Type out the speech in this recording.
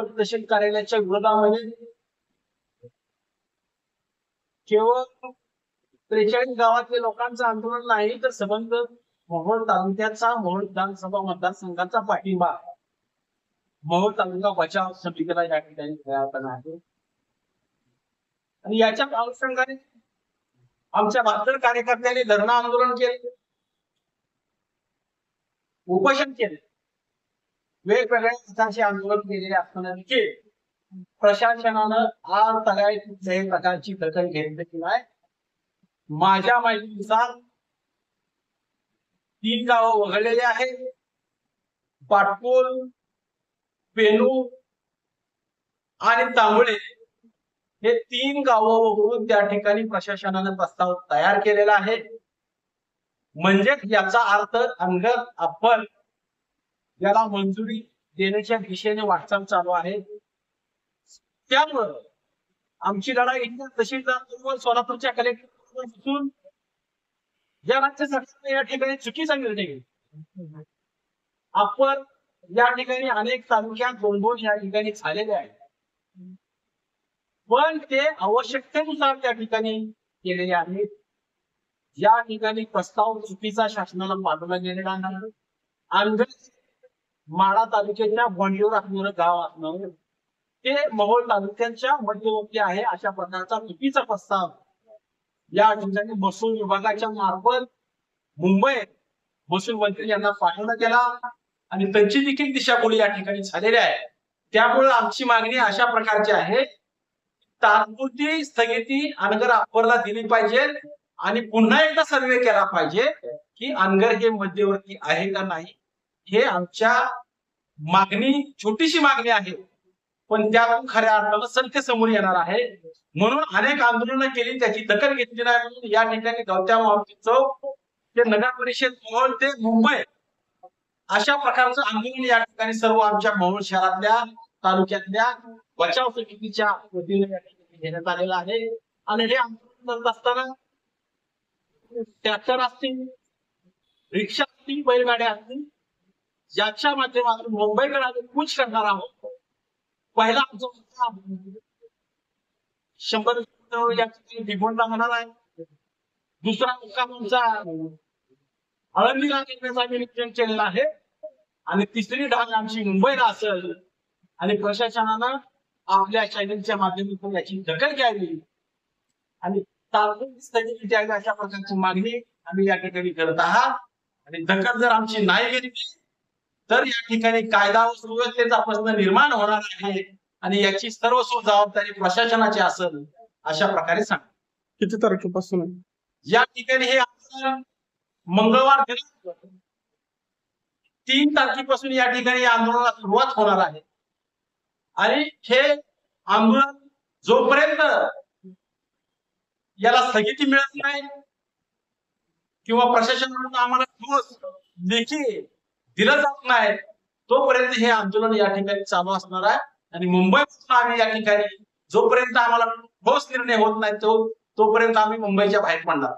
तहसील कार्यालयाच्या विरोधामध्ये केवळ 43 गावातल्या लोकांचं आंदोलन नाही तर संबंध मोहोळ तालुक्याचा मोहोळ विधानसभा मतदारसंघाचा पाठिंबा मोहोळ तालुका बचाव समितीला या ठिकाणी तयार आहे। आणि याच्या अनुषंगाने आमच्या बहात्तर कार्यकर्त्यांनी धरणं आंदोलन केले, उपोषण केले, वेगवेगळ्या प्रकारचे आंदोलन केलेले असताना देखील प्रशासनानं आज तगाई कुठल्याही प्रकारची दखल घेतलेली नाही। माझ्या माहितीनुसार 3 गावं वगळलेले आहेत, पाटपूल, पेनू आणि तांबळे हे 3 गावं वगळून त्या ठिकाणी प्रशासनाने प्रस्ताव तयार केलेला आहे। म्हणजे याचा अर्थ अनगर अप्पर याला मंजुरी देण्याच्या दिशेने वाटचाल चालू आहे। त्यामुळे आमची लढाई तहसीलदार सोलापूरच्या कलेक्टर या राज्य सरकारने या ठिकाणी चुकीचा निर्णय घेतला। अप्पर या ठिकाणी अनेक तालुक्यात गोंधळ या ठिकाणी झालेले आहेत, पण ते आवश्यकतेनुसार त्या ठिकाणी केलेले आहेत। या ठिकाणी प्रस्ताव चुकीचा शासनाला पाठवला गेलेला नाही। अनगर माढा तालुक्याच्या बॉन्डीवर असणारं गाव असणं ते मोहोळ तालुक्याच्या मध्यवर्ती आहे अशा प्रकारचा चुकीचा प्रस्ताव या ठिकाणी महसूल विभागाच्या मार्फत मुंबई महसूल मंत्री यांना पाठवला गेला आणि त्यांची देखील दिशाभूल या ठिकाणी झालेली आहे। त्यामुळे आमची मागणी अशा प्रकारची आहे, तात्पुरती स्थगिती अनगर अप्परला दिली पाहिजे आणि पुन्हा एकदा सर्वे केला पाहिजे की अनगर हे मध्यवर्ती आहे का नाही। हे आमच्या मागणी छोटीशी मागणी आहे, पण त्यातून खऱ्या अर्थानं सत्य समोर येणार आहे। म्हणून अनेक आंदोलनं केली, त्याची दखल घेतली नाही। म्हणून या ठिकाणी गवत्या मारुती चौक ते नगर परिषद मोहोळ ते मुंबई अशा प्रकारचं आंदोलन या ठिकाणी सर्व आमच्या मोहोळ शहरातल्या तालुक्यातल्या बचाव समितीच्या वतीने या ठिकाणी घेण्यात आलेलं आहे। आणि हे आंदोलन करत असताना ट्रॅक्टर असतील, रिक्षा असतील, बैलगाड्या असतील, ज्याच्या माध्यमातून मुंबईकडे आम्ही कूच करणार आहोत। पहिला आमचा 100 या ठिकाणी भिगवंडा होणार आहे। दुसरा मुक्काम आमचा आळंदीला नेण्याचा आम्ही निश्चय केलेला आहे आणि तिसरी ढाल आमची मुंबईला असेल आणि प्रशासनानं आपल्या चॅनलच्या माध्यमातून याची दखल घ्यावी आणि तात्पुरती स्थगिती द्यावी अशा प्रकारची मागणी आम्ही या ठिकाणी करत आहात। आणि दखल जर आमची नाही घेतली तर या ठिकाणी कायदा व सुव्यवस्थेचा प्रश्न निर्माण होणार आहे आणि याची सर्वस्व जबाबदारी प्रशासनाची असेल अशा प्रकारे सांग। किती तारखेपासून या ठिकाणी हे मंगळवार 3 तारखेपासून या ठिकाणी आंदोलनाला सुरुवात होणार आहे आणि हे आंदोलन जोपर्यंत याला स्थगिती मिळत नाही किंवा प्रशासनाकडून आम्हाला ठोस लेखी दिलं जात नाही तोपर्यंत हे आंदोलन या ठिकाणी चालू असणार आहे। आणि मुंबईपासून आम्ही या ठिकाणी जोपर्यंत आम्हाला ठोस निर्णय होत नाही तोपर्यंत आम्ही मुंबईच्या बाहेर पडणार।